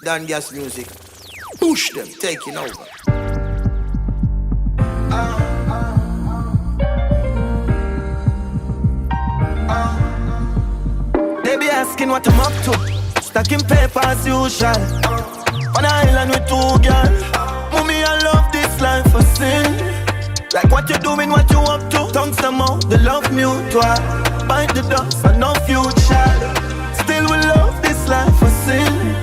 DonnGass music. Push them, taking over. They be asking what I'm up to. Stacking paper as usual. On an island with two girls. Mommy, I love this life for sin. Like what you doing, what you up to. Tongues them out, the love mutual. Bite the dust and no future. Still we love this life for sin.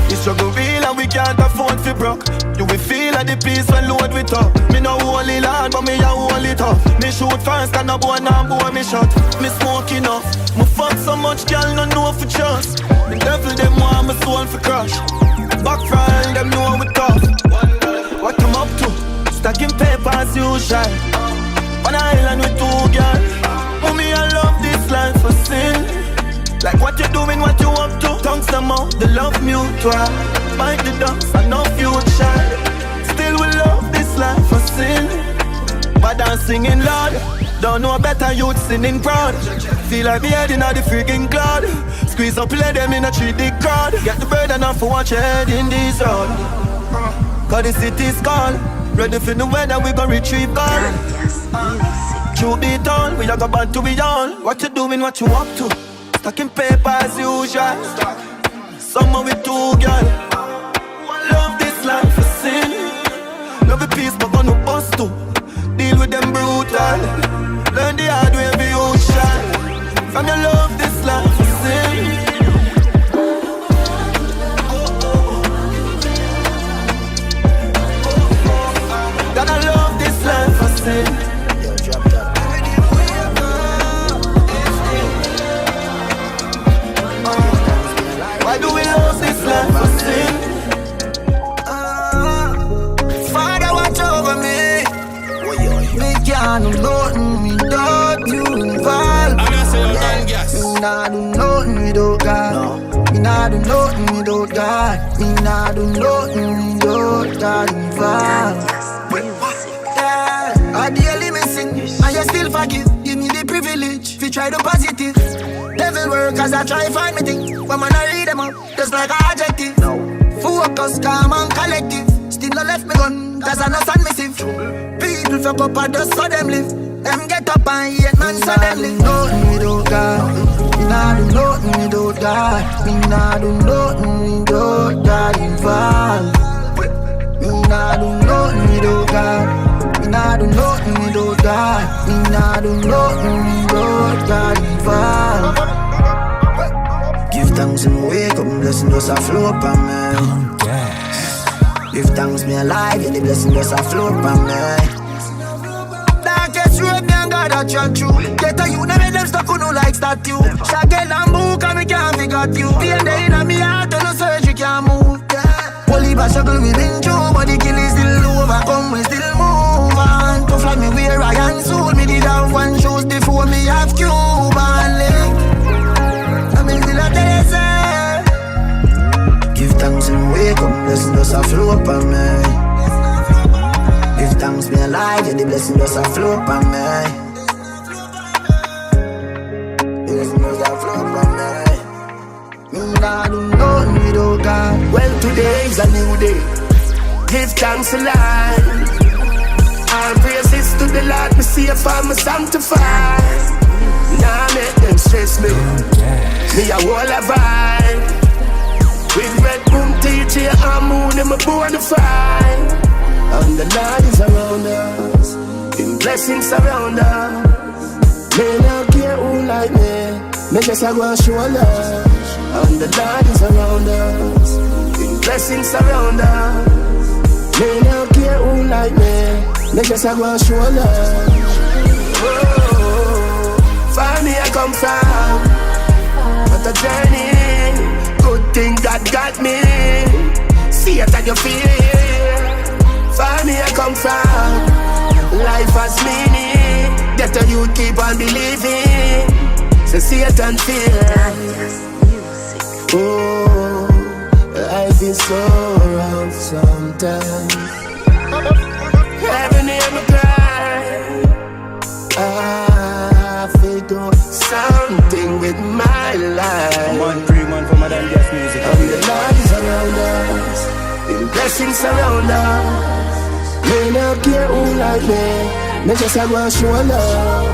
The struggle real and we can't afford to broke. You will feel at the peace when load we talk. Me no holy land but me a hold it up. Me shoot first and a boy now boy me shot. Me smoke enough. Me fuck so much girl no know for trust. The devil them want my soul for crush. Backfire them know we tough. What I'm up to? Stacking paper as usual. On an island with two girls. Mommy I love this life for sin. Like what you doing, what you up to. Tongues them out, the love mutual. Bite the dust and no future. Still we love this life for sin. But I'm singing loud. Don't know better youth singing proud. Feel like me head in the freaking cloud. Squeeze up let them in a 3D crowd. Get the bird enough for watch your head in this road. Cause the city's call. Ready for the weather, we gon' retrieve call. Truth be told, we are go back to be all. What you doing, what you up to? Stacking paper as usual. Summer with two girl. Love this life for sin. Love the peace but gonna bust too. Deal with them brutal. Learn the hard way every ocean. From your love this life for sin. Gotta love this life for sin. Why do we lose this life for sin? Father, watch over me. Me can't do nothing without you involved. I'm gonna say DonnGass. Me nah do nothing without God. Me nah do nothing without God. Me nah do nothing without God involved. I daily missing, and you still forgive. Give me the privilege, if you try the positive. Devil work as I try find me thing. But man I read them up, just like an adjective. Focus, calm and collective. Still not left me gun, cause I know stand missive. People fuck up and just so them live. Them get up and hate man so them live. Nothing without God. Me nah do nothing without God. Me nah do nothing without God involved. Me nah do nothing without God. Me nah do nothing without God. Me nah do nothing without God involved. Give thanks and wake up, blessing just a flow upon me. Give thanks me alive, and the blessing just a flow upon me. Darkest road, me and God a chat through. Get a you, never them stuck on no like statue. Shaggy and book, and me can't figure you. Pain day in me heart, and no surgery can't move. Holy bad struggle we been through, but the kill is still overcome, we still move on. Tough like me wear Rygin suit, me did have one shoes before me have Cuban link. I mean still a desert. Give thanks and wake up, blessing just a flow up on me. Give thanks me alive, yeah the blessing just a flow up on me. The blessing just a flow up on me. Me nah do nothing without God. Well, today is a new day. Give thanks a lot. All praises to the Lord. Me see if I'm sanctified. Nah, make them stress me. Me a wall of vibe. With red boom teacher and moon in my bonafide. And the Lord is around us. In blessings surround us. Me not care who like me. Me just a go and show love. And the Lord is around us. In blessings surround us. Me not care who like me. Me just a go and show love. Oh, far me I come from. What a journey. Good thing God got me. See it and you feel it. Far me I come from. Life has meaning. Get a youth keep on believing. So see it and feel. Oh, life is so rough sometimes. Every name I cry. I feel do something with my life. One free man for my DonnGass music. And the blessings surround us. Me no care who like me. Me just a go show love.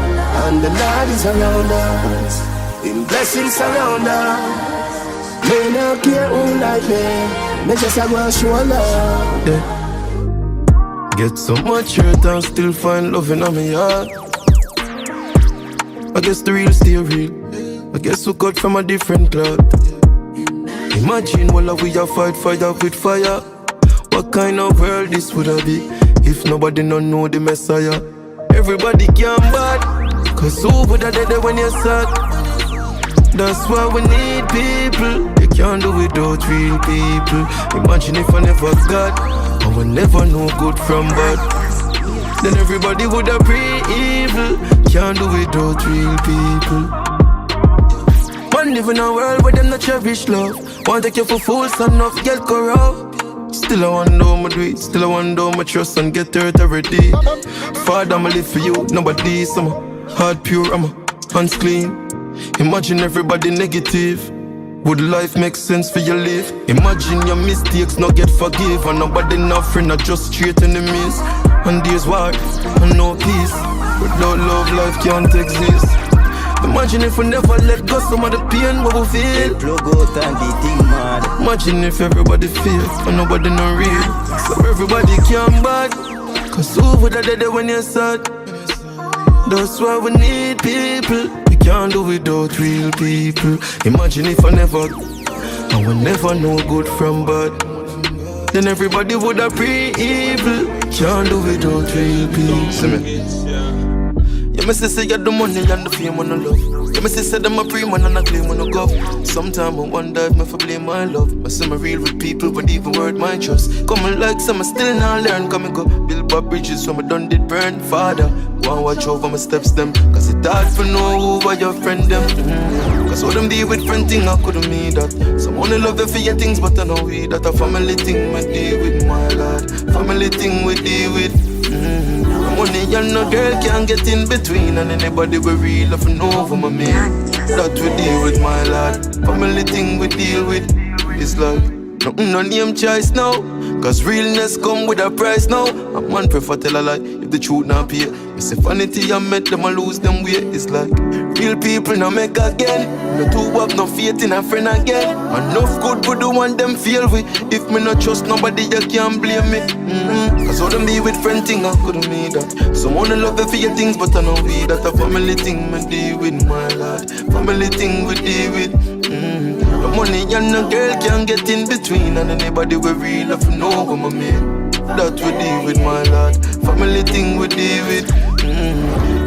And the Lord is around us. In blessings surround us. Me no care who like me. Me just a go show love. Yeah. Get so much hurt and still find love in my heart. I guess the real stay real. I guess we cut from a different cloth. Imagine while we a fight fire with fire. What kind of world this would have be if nobody don't know the Messiah? Everybody can bad, cause who would have dead when you're sad? That's why we need people. You can't do without real people. Imagine if I never got, I would never know good from bad. Then everybody would have pray evil. Can't do without real people. Man live in a world where them not cherish love. Want take you for fools and enough get corrupt. Still I wonder how I do it. Still I wonder how I trust and get hurt every day. Father, I'ma live for you. Nobody, I'm a heart pure, I'm a hands clean. Imagine everybody negative. Would life make sense for your life? Imagine your mistakes not get forgiven. Nobody not friend, not just straight enemies. And there's war and no peace. Without love, life can't exist. Imagine if we never let go some of the pain we will feel. Plug out and the thing mad. Imagine if everybody feels and nobody no real. So everybody can bad, cause who would have dead when you're sad? That's why we need people. We can't do without real people. Imagine if I will never know good from bad. Then everybody would have pray evil. Can't do without real people. See me? Yeah, me say you the money and the fame and the love. Yeah, me say them a pre man and a claim when I go. Sometimes I wonder if me for blame my love. I say me real with people, but even word my trust. Coming like some, I still not learn. Come and go build up bridges when I done did burn. Father, go and watch over my steps them. Cause it's hard to know who are your friend them. Cause all them deal with friend thing, I couldn't mean that. Some only love you for your things, but I know we that a family thing we deal with, my lord. Family thing we deal with. Money and no girl can't get in between. And anybody we real love know over my man. That we deal with, my lord. Family thing we deal with. It's like nothing no name choice now. Cause realness come with a price now. A man prefer tell a lie if the truth not pay. It's a vanity I met them, I lose them way. It's like real people now make again. No two have no faith in a friend again. Enough good for the one them feel with. If me not trust nobody, you can't blame me. Cause all them be with friend thing, I couldn't mean that. Someone love you for your things, but I know we that a family thing me deal with, my lord. Family thing we deal with. No money and no girl can't get in between. And anybody we real love know what my man. That we deal with, my lord. Family thing we deal with.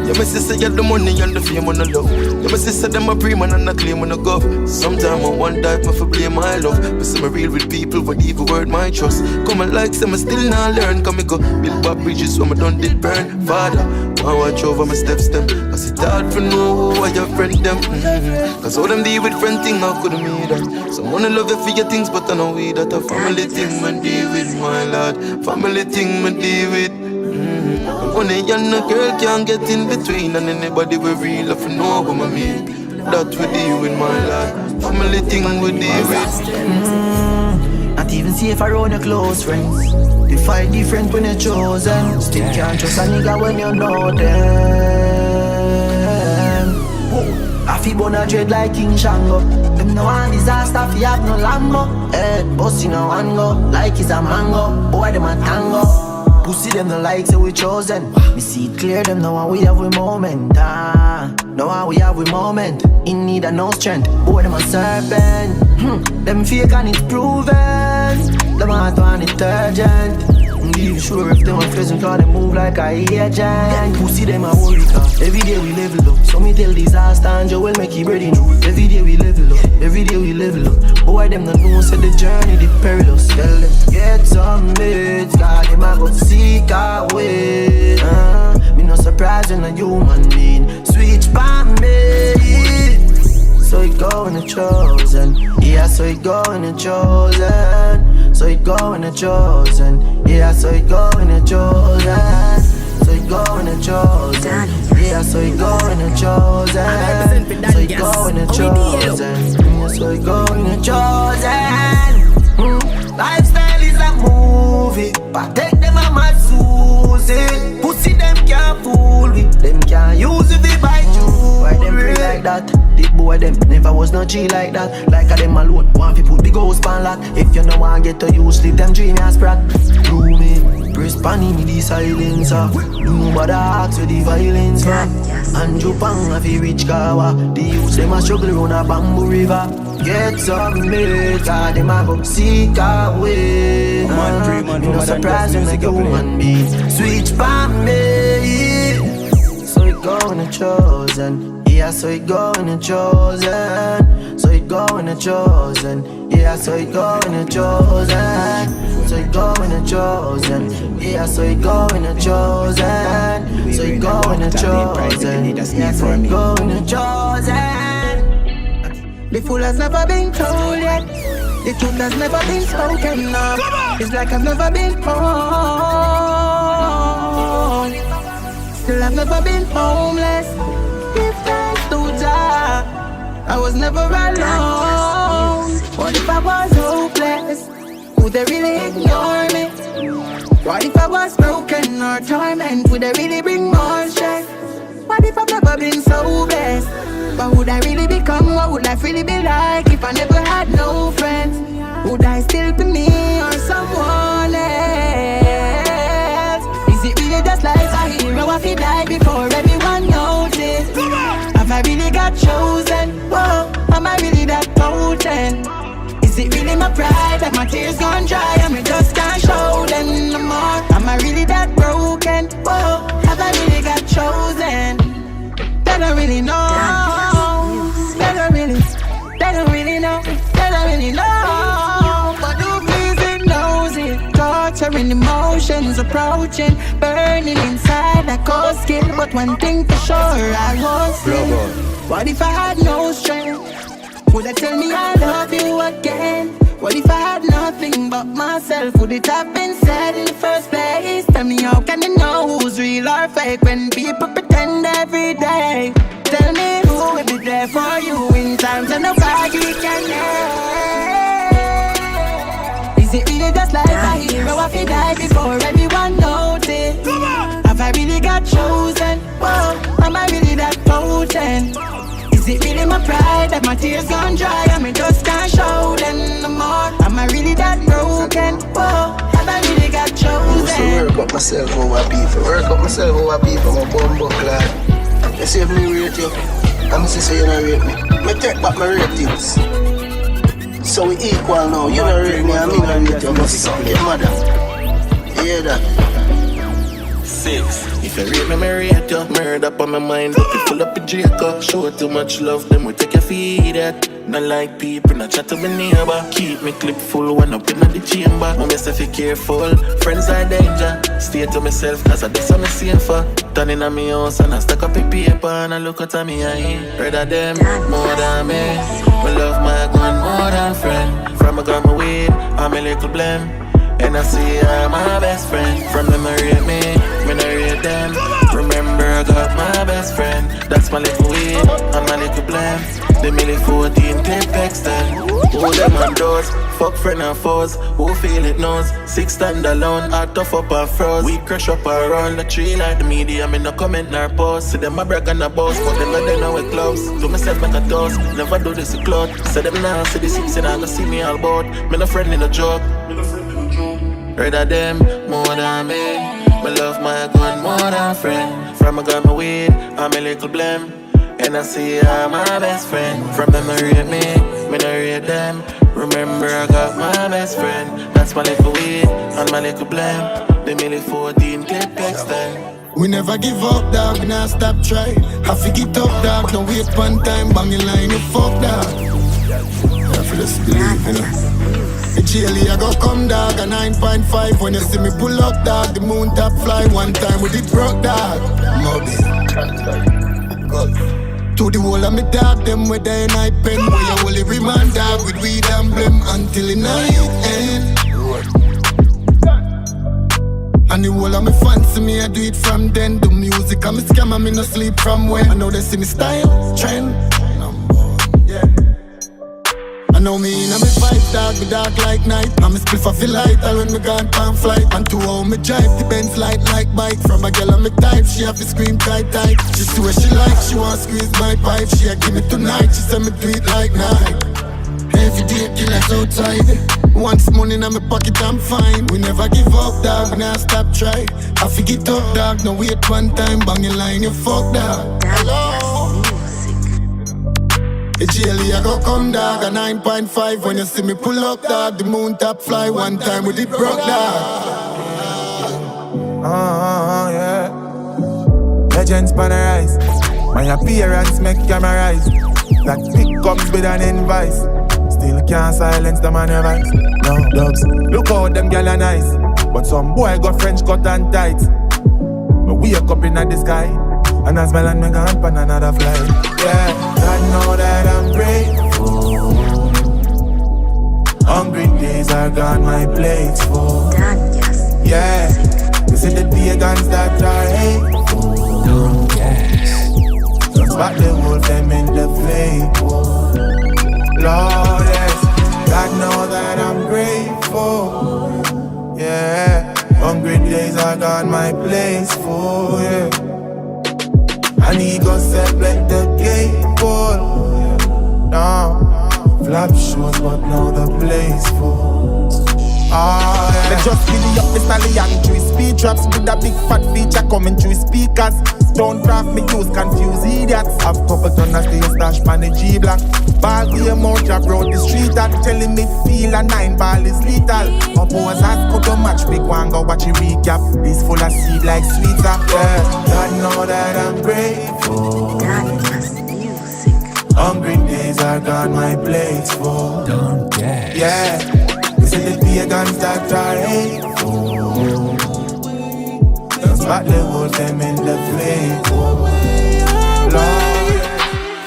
Yeah, my sister get the money and the fame and the love. Yeah, my sister them a pre man and a claim and a gov. Sometimes I wonder if I for blame my love. But some real with people, but even word my trust. Come and like some, I still not learn. Come and go build up bridges when I done did burn. Father, I watch over my steps them. Cause it's hard to know who are your friend them. Cause all them deal with friend thing, I couldn't mean that. Someone love you for your things, but I know we that a family thing we deal with, my lord. Family thing we deal with. Money and no girl can't get in between. And anybody we real love know what I mean. That we deal with, my lord. Family thing we deal with. Not even safe around your close friends. You fight different when you're chosen. Still can't trust a nigga when you know them. I feel born a dread like King Shango. Them no one disaster fi have no Lambo. Head boss in a one go like it's a mango. Boy them a tango. Pussy them no like say we chosen. Me see it clear them now we have we moment. Now we have we moment. In need of no strength. Boy them a serpent. Them fake and it's proven. Them heart want it urgent. Be sure if them a present cause they move like a agent. Pussy them a worry cause every day we level up. So me tell disaster and Joe will make it ready now. Every day we level up, every day we level up. Boy them no know say the journey the perilous. Tell them get some mates, cause them a go seek a way. Me no surprise when a human being switch by me. So it go in the chosen, yeah. So it go in the chosen. So it go in the chosen, yeah. So it go in the chosen. So it go in the chosen, yeah. So it go in the chosen. So it go in the chosen, yeah. So it go in the chosen. Lifestyle is a move. I take them a mad Susie. Pussy them can't fool me. Them can't use it to buy you. Why them free like that? The boy them never was no G like that. Like a them alone, want to put the ghost pan lock. If you no want get to use, sleep them dream as brat. Do me, press pan in the silencer. Nobody ask with the violence for. And Japan have a rich kawa. The youths them a struggle on a bamboo river. Get some mates, them a go seek a way. No surprise when the human being switch pan me. So it go when it chosen. Yeah, so it go when it chosen. So it go when it chosen. Yeah, so it go when it chosen. So it go when it chosen. Yeah, so it go when it chosen. So it go when it chosen. Yeah, so it go when it chosen. The fool has never been told yet. The truth has never been spoken of. It's like I've never been born. Still I've never been homeless. If thanks to Jah, I was never alone. What if I was hopeless? Would they really ignore me? What if I was broken or torment? Would they really bring more stress? What if I've never been so blessed? What would I really become? What would life really be like if I never had no friends? Would I still be me or someone else? Is it really just like a hero if he died before everyone noticed? Have I really got chosen? Whoa, am I really that potent? Is it really my pride that my tears gone dry and me just can't show them no more? Am I really that broken? Whoa, have I really got chosen? They don't really know. They don't really know. They don't really know. But who feels it knows it. Torturing emotions approaching, burning inside like cold skin. But one thing for sure, I was sick. What if I had no strength? Would they tell me I love you again? What if I had nothing but myself? Would it have been said in the first place? Tell me how can you know who's real or fake when people pretend every day? Tell me who will be there for you in times when nobody can help. Is it really just like a hero if he died before everyone noticed? Have I really got chosen? Whoa, am I really that potent? Is it really my pride that my tears gone dry and me just can't show them no more? Am I really that broken? Whoa, have I really got chosen? I used to work up myself over people. My bumbo clad. You see if me rate you, I'm just say you don't rate me. Me take back my ratings. So we equal now. You don't rate me and me don't rate you. I'm just suck your mother. You hear that? 6. If you rate me, me rate you. Murder up on my mind, but you full up with Jacob. Show too much love, then we take your feed at. Not like people, not chat to my neighbor. Keep me clip full, one up in the chamber. I'm myself be careful, friends are danger. Stay to myself, cause I do something safer. Turning on me house and I stack up a paper. And I look at me eye. Rather them, more than me. Me love my gun more than friend. From a gun my weed, I'm a little blame. And I see her my best friend. From them I rate me not rate them. Remember I got my best friend. That's my little weed and my little blame. The milli 14 clip extend. Who them on doors, fuck friend and foes. Who feel it knows, 6 stand alone. I tough up and froze. We crush up around the tree like the media. Me no comment nor post. See them a brag and a boss, but them not they know it close. Do myself make a toast, never do this to clout. Say them now see the 6 and I go see me all bout. Me no friend in a joke. Rather them more than me. Me love my gun more than friend. From a gun my weed, I'm a little blame. And I see her my best friend. From them I rate me not rate them. Remember I got my best friend. That's my little weed and my little blame. The milli 14 clip extend. We never give up, dog, we not stop try. Have to get up, dog, don't wait one time. Bang your line, you fuck, dog. I feel just believe, you know. The chili I go come, dog, a 9.5. When you see me pull up, dog, the moon top fly. One time with it broke, dog. Moby. To the whole of me dog, them with their night pen. Where you only remind dog with weed and blame until the night end. And the whole of me fancy me, I do it from then. The music and me scam and me no sleep from when. I know they see me style, trend. Yeah. I know me in a me vibe dog, me dark like night. And me spliff off the light, all when me gone pan flight. And to how me drive, the Benz light like bike. From a girl on me type, she have to scream tight. She see what she like, she want squeeze my pipe. She a give me tonight, she say me do it like night. Every day killers outside. Once money in my pocket, I'm fine. We never give up, dog, we never stop try. I forget it up, dog, no wait one time. Bang your line, you fuck, dog. Hello. The jelly I go come, dog, a 9.5. When you see me pull up, dog, the moon top fly. One time with it broke, dog. Yeah. Legends pan the rise. My appearance make cameras. That pick comes with an invite. Still can't silence them on your voice. No dubs, look how them gyal are nice. But some boy got French cut and tight. Me wake up in the sky, and I smell and me gone pan another flight. Yeah, God know that I'm grateful. Hungry days are gone, my plate's full. DonnGass. Yeah, this is the pagans that are hateful. DonnGass. Just back the wolf them in the flame. Lord, yes, God know that I'm grateful. Yeah, hungry days are gone, my place full. Yeah, and he go set let the gate full. No, flap shows, but now the place full. Oh, yeah. They just really up the stallion through his speed traps with a big fat feature coming through his speakers. Don't draft me use confuse idiots. Have couple ton of stay stash pan the G-block. Ball the amount I brought the street at. Telling me feel a 9 ball is lethal. Opposers could don't match big one go watch a recap. This full of seed like sweets up. Yeah, God know that I'm grateful. Hungry days are gone, my plate's full. DonnGass. Yeah. This is the pagans that are hateful. Just back the wolf them in the flame. Lord.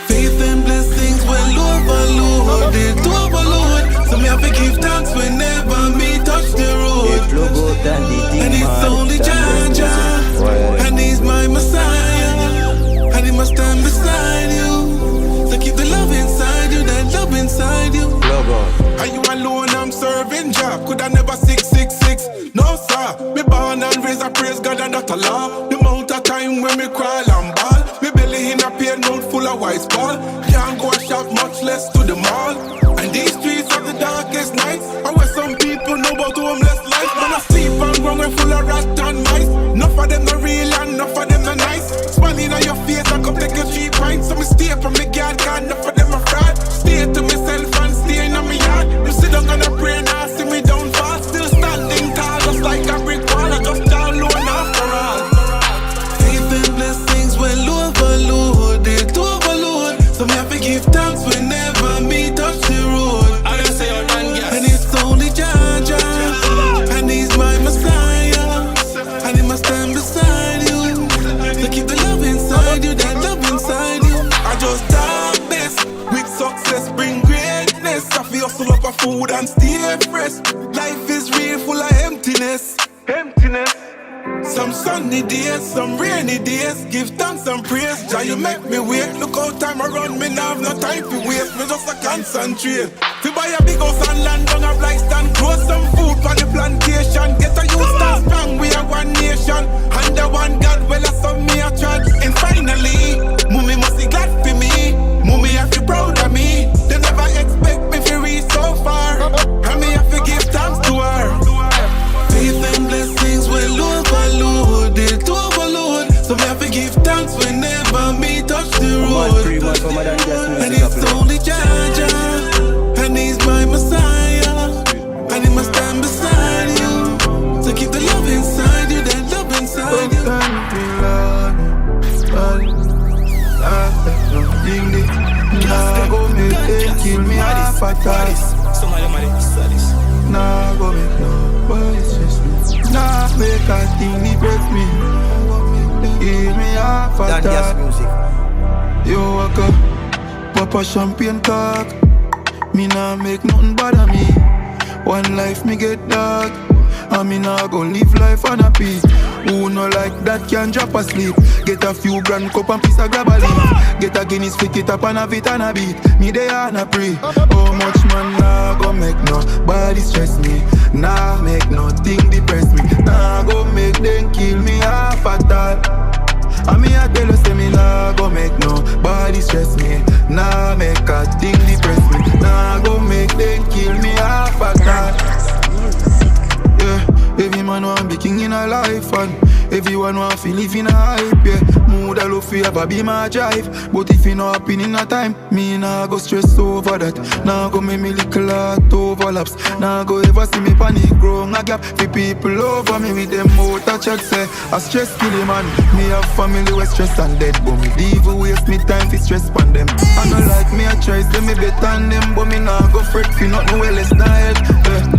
Faith and blessings will overload. To overload. So me have to give thanks whenever me touch the road. And it's only Jah, and he's my Messiah, and he must stand beside you. So keep the love inside you, that love inside you. Are you alone? I'm serving Jah. Could I never 666? No sir. Me born and raised, I praise God and that Allah. The amount of time when me crawl and ball. Me belly in a pain, mouth full of white ball. Can't go and shop, much less to the mall. And these streets are the darkest nights. And where some people know about homeless life. When I sleep and ground, we're full of rat and mice. Enough of them are real and enough of them are nice. Smiling on your face, I come take a 3 pints. So me stay from me guard, can't enough of them are fraud. Stay to myself and stay in my yard. You sit down and I pray and I see me down fast. Still standing tall, just like a brick wall. I just down low and after all. Faith and blessings will overload. To overload. So me have to give thanks whenever me touch the road. I gotta say your DonnGass. And it's only Jah, and he's my Messiah, and he must stand beside you. So keep the love inside you, that love inside you. I just dark this. With success bring greatness. I feel hustle up a food and stay fresh. Life is real, full of emptiness. Some sunny days, some rainy days. Give thanks and praise. Jah, you make me wait. Look how time around me now, have no time to waste. Me just a concentrate. To buy a big house and land on a blight stand. Grow some food for the plantation. Get a youth stand strong, we are one nation. Under one God, well I saw me a church. And finally, mommy must be glad for me. Mommy have to proud of me. They never expect me to reach so far. And me have to give thanks to her. Faith and blessings will overload. To overload. So me have to give thanks whenever me touch the road. And it's only Jah, and he's my Messiah, and he must stand beside you. So keep the love inside you, that love inside you. Nah go make them kill me half a time. Nah go make nobody stress me. Nah make a thing depress me. Give me half a time. Yo walk up, pop a champagne talk. Me nah make nothing bother me. One life me get dark, and me nah go live life on a peace. Who no like that can drop asleep. Get a few grand cup and piece of grab a leaf. Get a Guinness, pick it up and have it and a beat. Me they and a pray. How much man nah go make no body stress me. Nah make nothing depress me. Nah go make them kill me half at all. And me a tell you say me nah go make no body stress me. Nah make a thing depress me. Nah go make them kill me half at all. Yeah, every man want be king in a life and everyone want to live in a hype, yeah. Mood I love you ever be my drive. But if you not happy in a time, me nah go stress over that. Nah go make me little heart overlaps. Nah go ever see me panic grow a gap. For people over me with them out a chat say I stress kill him man. Me have family with stress and dead. But me devil waste me time for stress pan them. I don't like me I try say me better than them. But me nah go fret for nothing well less than head.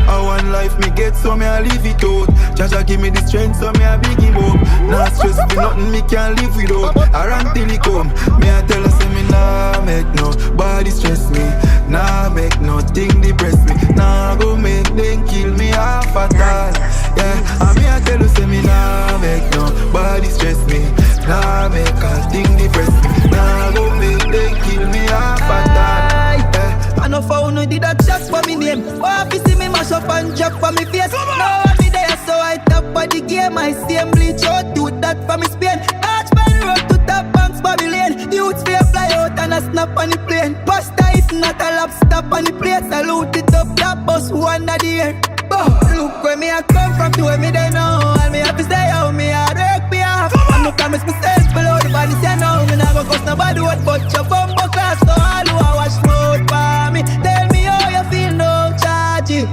I want life me get so me I leave it out. Jaja give me the strength so me I big him up. Nah stress me nothing me can't live without. I run till he come. Me I tell her say me nah make no body stress me. Nah make nothing depress me. Nah go make them kill me half at all. Yeah, and me I tell her say me nah make no body stress me. Nah make a thing depress me. Nah go make them kill me half at all. Yeah. I know for no did a chat for me name. Oh, if you see me mash up and drop for me face. No, me there so I top for the game. I see him bleach out, do that for me Spain. Archman road to top banks, Babylon. Youths fear fly out and a snap on the plane. Pasta is not a lap stop on the plate. Salute it up, that bus one of the air. Oh, look where me I come from, to where me they know. And me have to stay out, me I work me off. I'm no promise myself below the body say no. Me not go cost nobody what but your bumbo class. So all who I watch road for me. Tell me how you feel, no charge you.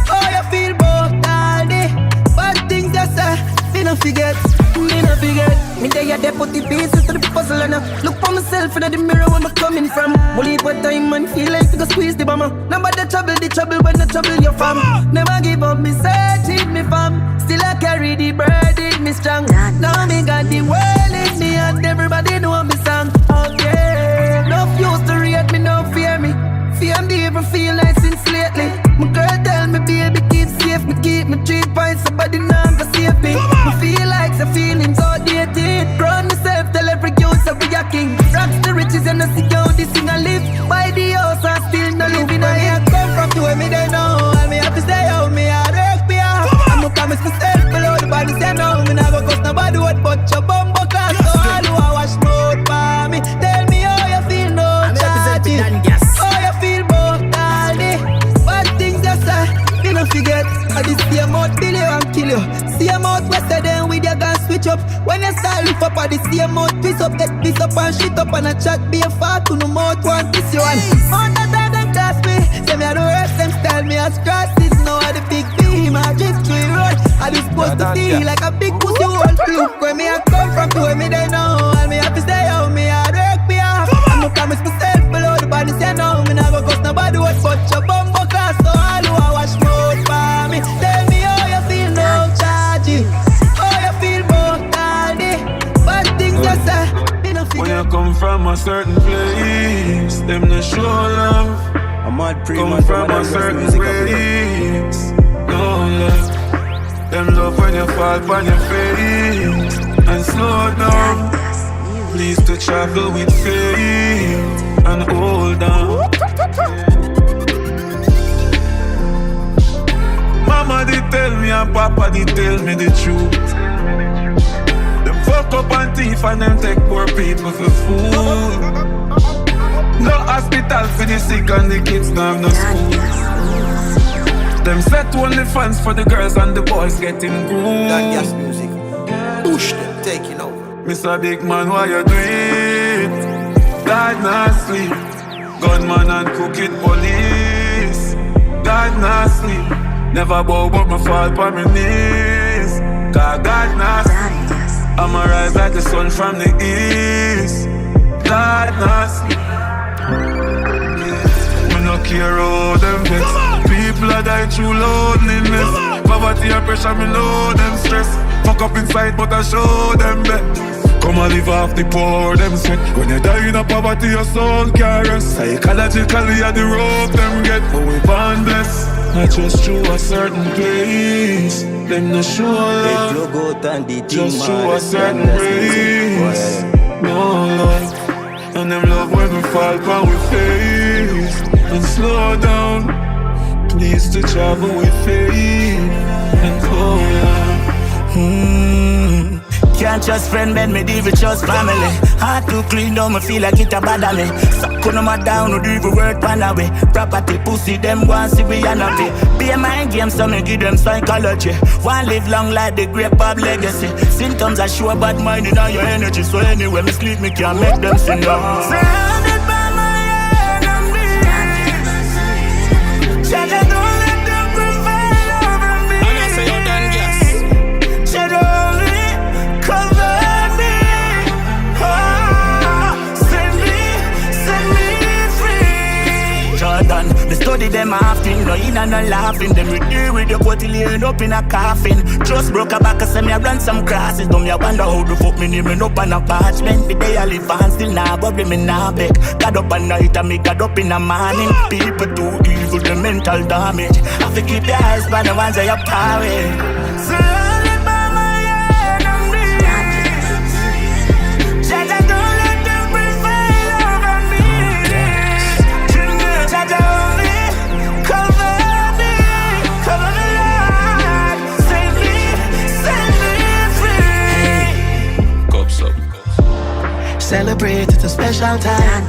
How you feel both all day. Bad things you say, me no forget. Me no forget. Me there they put the pieces to the puzzle and I look for myself in the mirror where I'm coming from. Only what time man feel like to go squeeze the bomber. Number the trouble when the trouble your fam. Never give up me searching me fam. Still I carry the burden me strong. Now me got the world in me and everybody know me song. Okay, no used to rate me, no fear me. Fear me ever feel like since lately. My girl tell me baby keep safe. Me keep my 3 points, somebody now go save me. Me feel like the feelings outdated. Ground myself, tell every youth that we are king. Rocks the riches and I see how this thing I live. Buy the house and still no living. I come from to where me they know. And me have to stay out, me hard work me off. I'm no promise myself below the body say no. Me not go cost nobody what but your bumbo class. So all who I watch road for me. Tell me how you feel, no charge. DonnGass. How you feel both all day. Bad things you say, me no forget. I just see a mouth kill you and kill you. See a mouth wester then with your gun switch up. When you start lift up, I just see a mouth twist up. Get piss up and shit up and a chat be a fart to no mouth one piss you on. On the time them class me, say me I don't hurt them style me as crosses. Now I the big beam, I just through road. I just supposed to feel like a big pussy one. Look where me I come from to where me they know. And me have to stay out, me hard work me off. I'm no promise myself below the body say no. Me not go cost nobody what but your bumbo class. So all who I watch road for me. Tell me how you feel, no charge you. How you feel both all day. Bad things you say, me no When figure. you come from a certain place, them no show love. I'm mad pre Come from a certain place, no love. Them love when you fall on your face and slow down. Please to travel with faith and hold on. Mama did tell me and Papa did tell me the truth. Them fuck up and thief and them take poor people for food. No hospital for the sick and the kids now have no schools. Them set only fans for the girls and the boys getting good. DonnGass music. Push them, taking over. Mr. Big Man, why you do it? God not sleep. Gunman and crooked police. God not sleep. Never bow but me fall on my knees. God not sleep. I'ma rise like the sun from the east. God not sleep. Me no care how them vex. People are dying through loneliness. Poverty and pressure, me know them stress. Fuck up inside but I show them bet. Come and live off the poor, them sweat. When you die in a poverty, your soul can't rest. Psychologically, at the rope them get. But we born blessed. I just through a certain place. Them no sure love. Just through a certain place. No love. And them love when we fall down we face. And slow down. Please to travel with faith. And hold on. Can't trust friend, bed me devil trust family. Heart too clean, don't me feel like it a bother me. Suck on my down, no do even work pan away. Property pussy, them want see we and happy. Be a mind game, so me give them psychology. Want live long like the great Bob legacy. Symptoms are sure bad mind in all your energy. So anyway, me sleep, me can't make them sing no. Surrounded by my enemies. Shadow don't let them prevail over me. And I say you're DonnGass. Shadow cover me, oh, set me free. Jordan, me study them often, no in and no laughing. Them with you with your coat till you end up in a coffin. Just broke a back and say me I run some crosses. Don't me wonder how the fuck me name me up on a parchment. The day I live and still nah bubble me nah beg. Got up at night and me got up in the morning. People too evil, the mental damage. I have to keep your eyes on the ones that you're powering. Celebrate, it's a special time.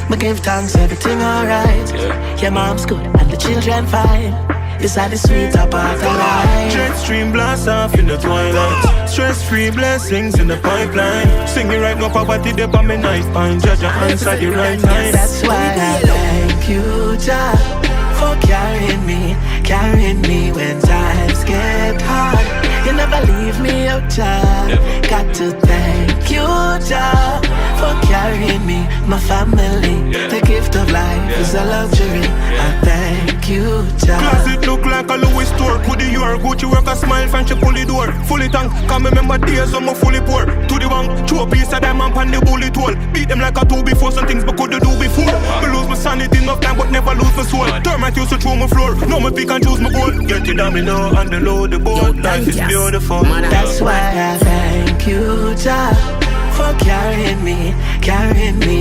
Me give thanks, everything alright. Your mom's good and the children fine. This are the sweeter part of life. Jet stream blast off in the twilight. Stress-free blessings in the pipeline. Sing it right now, poverty dip on me knife. Find judge your answer the right time. That's why I thank you, Jah, for carrying me when times get hard. You never leave me out, Jah. Got to thank you, Jah, for carrying me, my family. The gift of life is a luxury. I thank you, Jah. Closet look like a Louis store. Put the your Gucci work a smile from she pull the door. Fully tank, can remember days when me fully poor. To the bank, throw a piece of diamond pan the bullet hole. Beat them like a two before, some things but could do before. Me lose my sanity enough time but never lose my soul. Termite used to throw my floor, now me pick and choose my goal. Get it down me now and the load the boat. Life is beautiful. That's why I thank you, Jah, for carrying me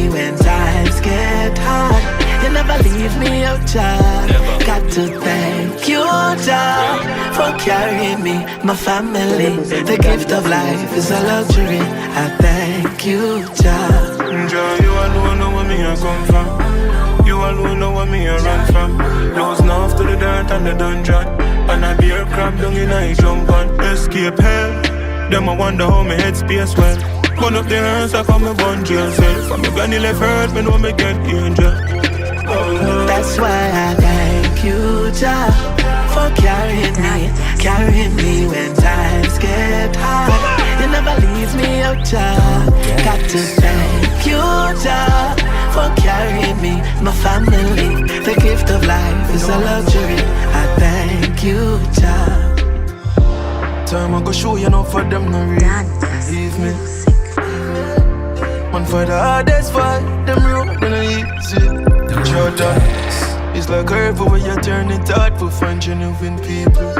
when times get hard. You never leave me out, Jah. Got to thank you, Jah, for carrying me, my family. The gift of life is a luxury. I thank you, Jah. Jah, you alone know where me I come from. You alone know where me I run from. Losing off to the dirt and the dungeon. And I beer crab down in I jump on. Escape hell. Them I wonder how my head space well. Burn up the hands I come a bungee and self. From me granny left hurt me know me get angel. That's why I thank you, Jah, for carrying me when times get hard. You never leave me out, Jah. Got to thank you, Jah, for carrying me, my family. The gift of life is a luxury. I thank you, Jah. Time I go show you now for them no real. Leave me. Man for the hardest fight, them road then I easy. Jordan, it's like everywhere you turn it hard to find genuine people.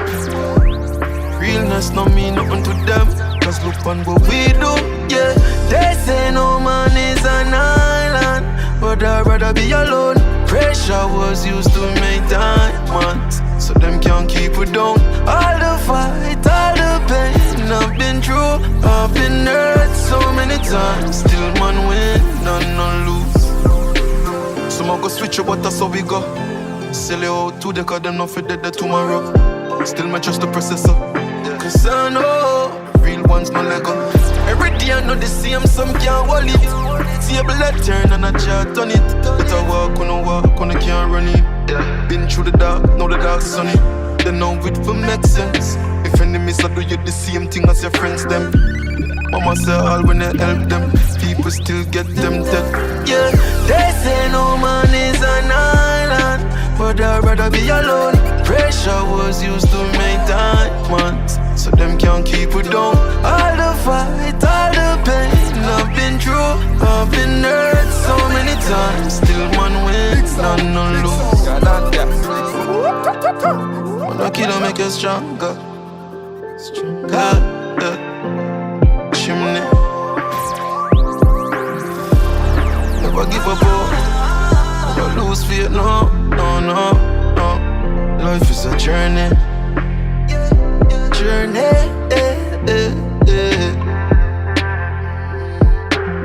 Realness no mean nothing to them, cause look on what we do, yeah. They say no man is an island, but I'd rather be alone. Pressure was used to make diamonds, so them can't keep it down. All the fight, all the pain I've been through, I've been hurt so many times. Still man win, none lose. Some I go switch up, but that's how we go. Sell it out today, cause them not fit dead tomorrow. Still my trust the processor, cause I know real ones no Lego. Every day I know the same, some can't hold it. Table I turn and I chat on it. But I walk on I can't run it. Been through the dark, now the dark's sunny. Then now it will make sense. If enemies I do you the same thing as your friends them. Mama say all when I help them, people still get them dead. Yeah, they say no man is an island, but I'd rather be alone. Pressure was used to make diamonds, so them can't keep it down. All the fight, all the pain I've been through, I've been hurt so many times. Still man wins, none lose. When I kill, I make you stronger. Chimney. Never give up, never lose faith, no. Life is a journey.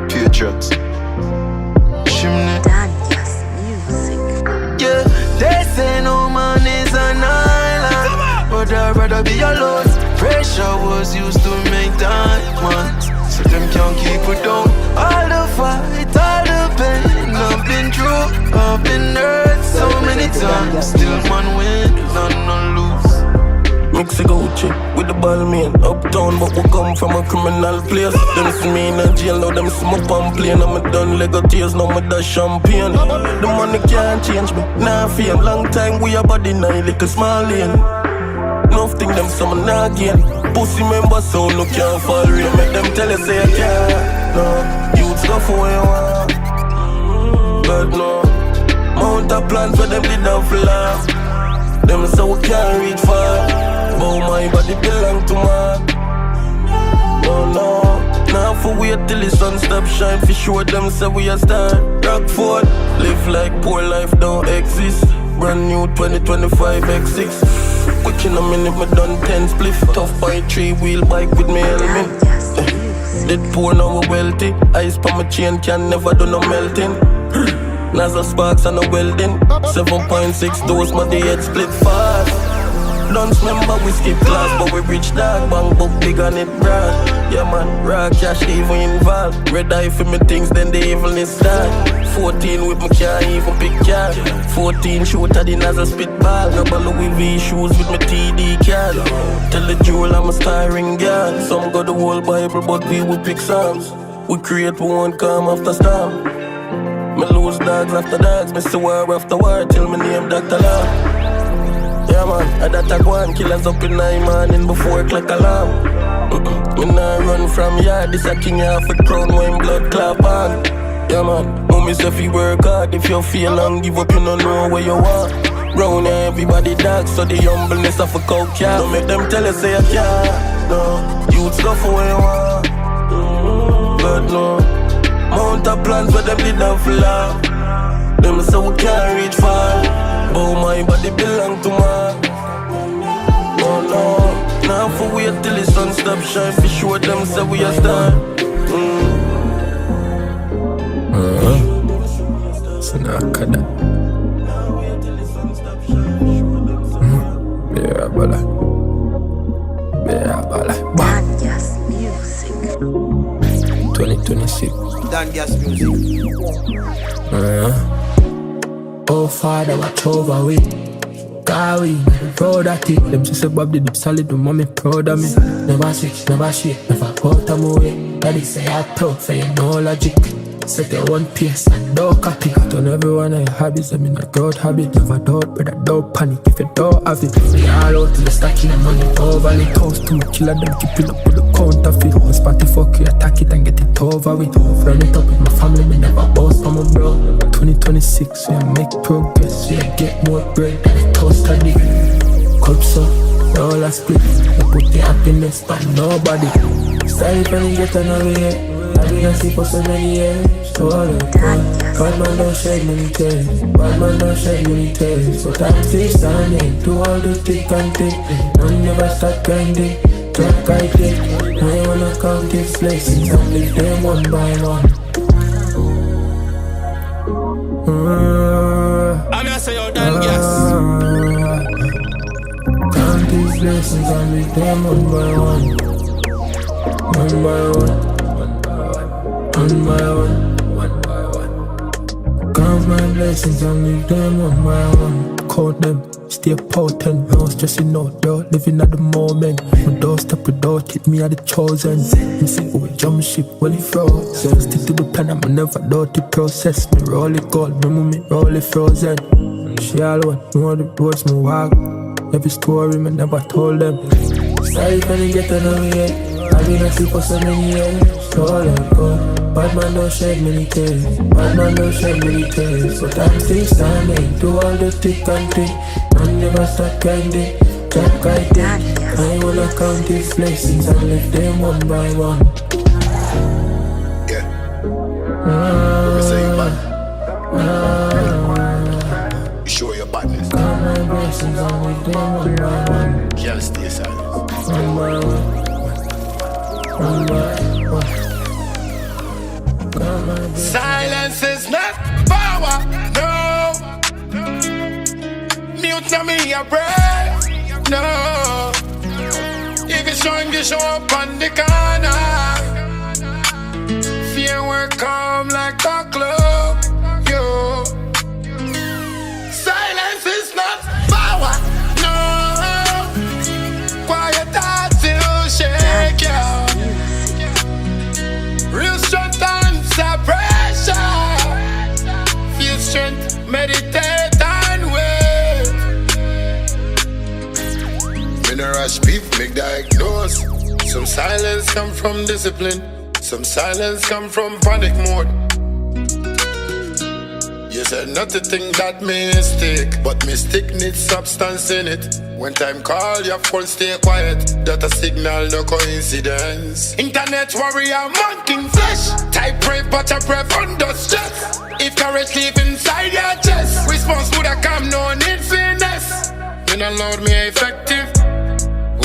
Pure drugs. Chimney. DonnGass music. Yeah, they say no man is an island, but I'd rather be alone. Pressure was used to make diamonds, so them can't keep it down. All the fight, all the pain I've been through, I've been hurt so many times. Still man win, none lose. Mexico chick with the ball man uptown, but we come from a criminal place. Them see me in a jail, now them see my pump plane. I'm a done Lego tears, now me dash champagne. The money can't change me, nah fame. Long time we a body now, little small lane. Nothing them summer nah again. Pussy member so no can't fall real. Make them tell you say I can't. No, youths go for what you want, but no. Mount a plans for them did not fly. Them so we can't reach far. But my body belong to man. No. Now for wait till the sun stop shine. For sure them say we a star. Rockford, live like poor life don't exist. Brand new 2025 X6. Quick in a minute me done 10 spliff. Tough by 3-wheel bike with me helmet. Dead poor now we wealthy. Ice pa my chain can never do no melting. NASA sparks and no welding. 7.6 dose my day head split fast. Don't remember we skip class, but we rich dog. Bang book big on it broad. Yeah man, raw cash even involved. Red eye for me things, then the evilness start. 14 with me can't even pick car. 14 shooter the as a spitball. Rubber Louis V shoes with me TD card. Tell the jewel I'm a starring girl. Some got the whole Bible, but we will pick psalms. We create one calm after storm. Me lose dogs after dogs, me see war after war. Till me name Dr. Law. Yeah man, I that a go and killers up in 9 morning before clock alarm. Me nah run from yard, this a king half a crown when blood clap on. Yeah man, mommy say if you work hard, if you feel long, give up you don't know where you are. Round here everybody dark, so the humbleness of a cow cat. Don't make them tell you say I can't. No, youths go for where you want, but no. Mount a plans where them did not fly. Them say we can't reach far. But my body belong to man. No. Now for wait till the sun stop shine. For sure them say we a star. So now kada. Yeah, bala. DonnGass music. 2026. DonnGass music. Oh Father, watch over we. God we proud of it. Them say Bob did solid, the mommy proud of me. Never switch, never shake, never out of my way. Daddy say I talk for you, no logic. Set your one pace and don't copy. Turn everyone on your hobbies, I mean a growth habit. Never doubt, but I don't panic if you don't have it. We all out to the stacking and money over it. Toast to me, killer them keeping up with the counterfeit. My spotty fuck you, attack it and get it over with. Run it up with my family, me never boast from my bro. 2026, we make progress, we get more bread. Toast a dick, cups up, all a split. I put the happiness on nobody. Sorry when you get another way. I've been asleep for so many years. So all the time, bad man don't shed many tears. Bad man don't shed many tears. So time takes standing, do all the thick and thick. Man never start grinding, drop guiding. Now you wanna count these blessings and live them one by one. I'm gonna say you're DonnGass. Count these blessings and live them one by one. One by one. One by one. Count my blessings and leave them one by one. Count them, stay potent. No stressing out, bro, living at the moment. My door step without it, me are the chosen. Me sing with jump ship when it frozen. Stick to the plan, I'ma never doubt the process. Me roll it gold, me roll it frozen. She all want, know the roads me walk. Every story me never told them. Sorry when you get another way. I've been asleep for so many years. So I let go. Bad man don't shed many tears. Bad man don't shed many tears. But I'm still standing. Do all the thick and thin. Man never stop grinding. Top guiding. I wanna count these blessings and lift them one by one. Yeah. Let me say you bad. You show your badness. Count my blessings and lift them one by one. Can't stay silent. One by one. One by one. Silence is not power, no. Mute na me a breath, no. If it's showing, you show up on the corner. Fear will come like a club, yo. Silence is not power, no. Quiet thoughts will shake you. Real strength and suppression. Feel strength, meditate and wait. Me no rush beef, make diagnose. Some silence come from discipline. Some silence come from panic mode. You said not to think that mistake, but mistake needs substance in it. When time call, your phone stay quiet. That a signal, no coincidence. Internet warrior, mounting flesh. Type brave, but a brave under stress. If courage live inside your chest, response would have come, no need finesse. You not loud me effective.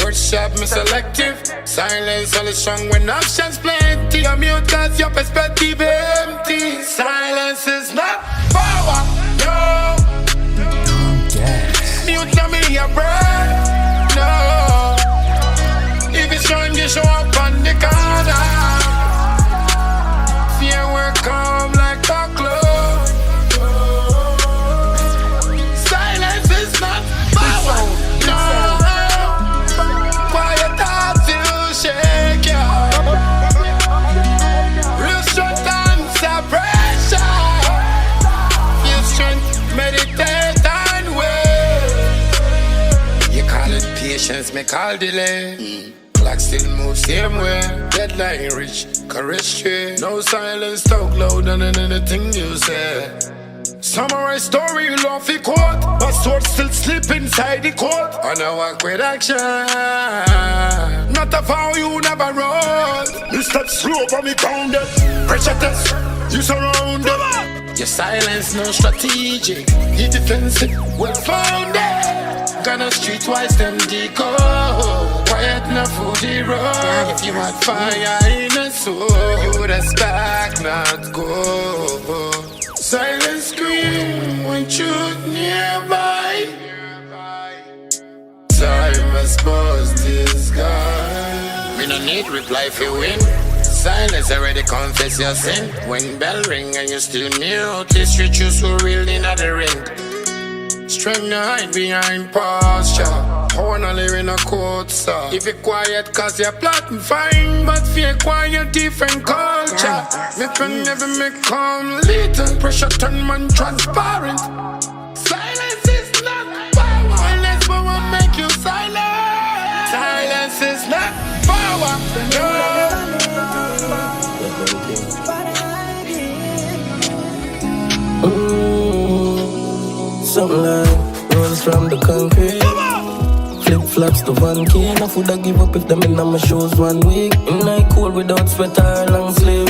Words sharp, me selective. Silence only strong when options plenty. I'm mute cause your perspective empty. Silence is not power, no. DonnGass. Mute na me a breath, no. If it's strong, you show up on the corner. Fear will come like a club. Silence is not power, no. Quiet thoughts will shake you. Real strength and suppression. Feel strength, meditate and wait. You call it patience, me call delay. Clock still moves same way. Deadline reach, courage straight. No silence, talk louder than anything you say. Summarize story, love the quote, but sword still slip inside the court. On a walk with action, not a vow you never wrote. You step slow but me grounded. Pressure test, you surrounded. Your silence no strategic, you defensive, well founded. Gonna streetwise them decode. Quiet na Fuji road. If you had fire in a soul, you would have spark, not go. Silence scream when truth nearby. Time has paused this guy. We no need reply if you win. Silence already confess your sin. When bell ring and you still mute, this you choose who really in the ring. Strength no hide behind posture. I wanna live in a court, sir. If you quiet cause you're plotting fine, but fear quiet different culture. Me friend never make calm little. Pressure turn man transparent. Silence is not power. Unless power make you silent. Silence is not power. No. Something like rolls from the concrete. Flip-flops to Van Kane. I woulda give up if them in my shoes 1 week. In night cold without sweater or long sleeve.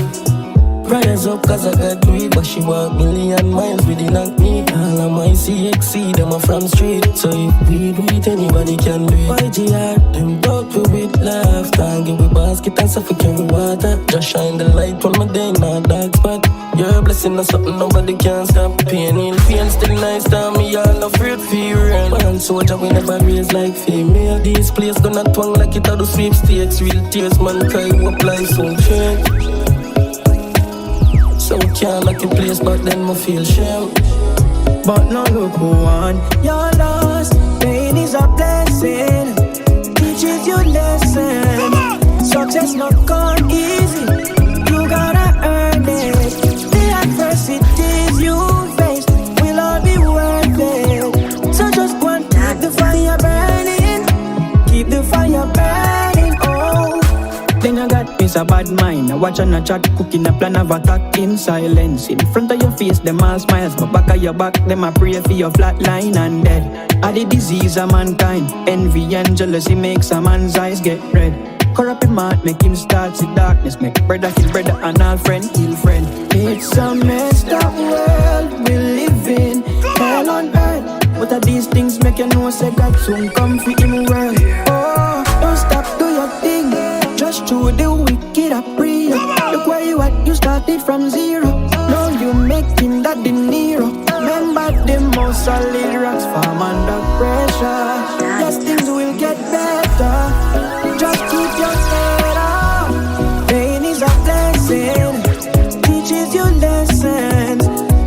Rise up cause I got weak, but she walk million miles within a me. All of my CXC, them are from street. So if we do it, anybody can do it. YGR, them broke we with laughter. And give we basket and suffocate water. Just shine the light on my day in a dark spot. You're a blessing or something nobody can stop. Pain in pain still nice down me all afraid fear. Man soldier we never raise like female. This place gonna twang like it out the sweepstakes. Real tears man cry up like some change. So we can't like the place but then I feel shame. But now look who won. You're lost, pain is a blessing. Teaches you lesson. Success not come easy. You gotta earn it. The adversities you face will all be worth it. So just go and keep the fire burning. Keep the fire burning, oh. Then you bad mind. I watch and I chat, cooking a plan of attack in silence. In front of your face, them all smiles, but back of your back, them I pray for your flat line and dead. Are the disease of mankind. Envy and jealousy makes a man's eyes get red. Corrupt him heart, make him start to darkness. Make brother kill brother and all friend kill friend. It's a messed up world we live in, hell on earth. What are these things make you know say God soon come for him world? Oh, don't stop, do your thing. Just through the wicked I pray. Look where you at, you started from zero. Now you making that the Nero. Remember the most solid rocks farm under pressure. Yes, things will get better. Just keep your head up. Pain is a blessing, teaches you lessons.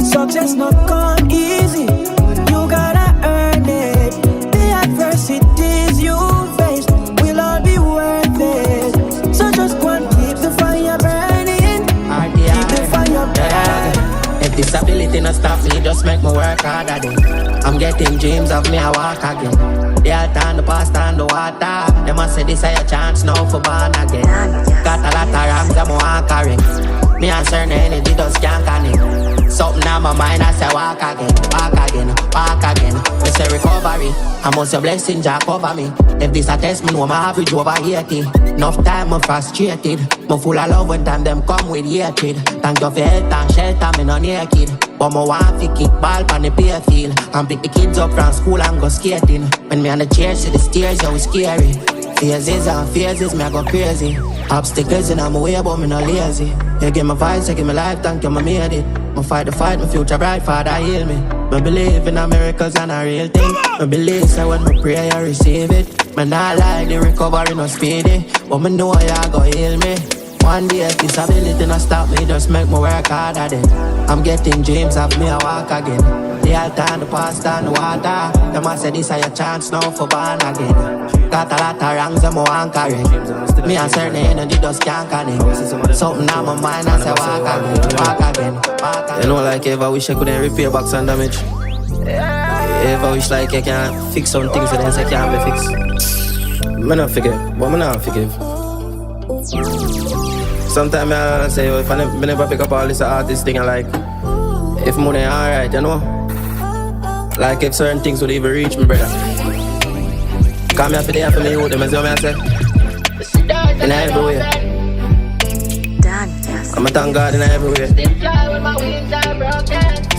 Success not come easy, you gotta earn it. The adversities you face will all be worth it. So just go and keep the fire burning. Keep the fire burning. If disability not stop me, just make me work harder then. I'm getting dreams of me, I walk again. The altar and the past and the water. They must say this is a chance now for born again. Got a lot of wrongs I'm walking. Me and certain energy just can't connect. Something on my mind, I say walk again, walk again, walk again. Me say recovery, I must a blessing Jah cover me. If this a test me know my average over 80. Enough time I'm frustrated. Me full of love when time them come with hatred. Thank you for health and shelter, me no naked. But me want to kick ball on the play field and pick the kids up from school and go skating. When me on the chair see the stairs, yo, it's scary. Phases and phases, me I go crazy. Obstacles in my way, but me no lazy. You give me vibes, you give me life, thank you, me made it. Me fight the fight, my future bright, Father heal me. Me believe in the miracles and a real thing. Me believe so when me pray, I receive it. Me not like the recovery no speedy, but me know you go heal me. One day if disability not stop me, just make me work harder then. I'm getting dreams of me, I walk again. The altar and the past and the water. Them a say this is your chance now for born again. Got a lot of wrongs I'm carrying. Me and certain energy just can't connect. Something on my mind, I say walk again, walk again, walk again. You know like ever wish I couldn't repair back some damage. Ever wish like I can fix some things that I can't be fixed. Me not forgive, but me not forgive. Sometimes I say, if I never pick up all this artist thing, I like, if money alright, you know. Like if certain things would even reach me, brother. Come here for there for me, you them as well, I say. In everywhere. I'm a thank God in everywhere.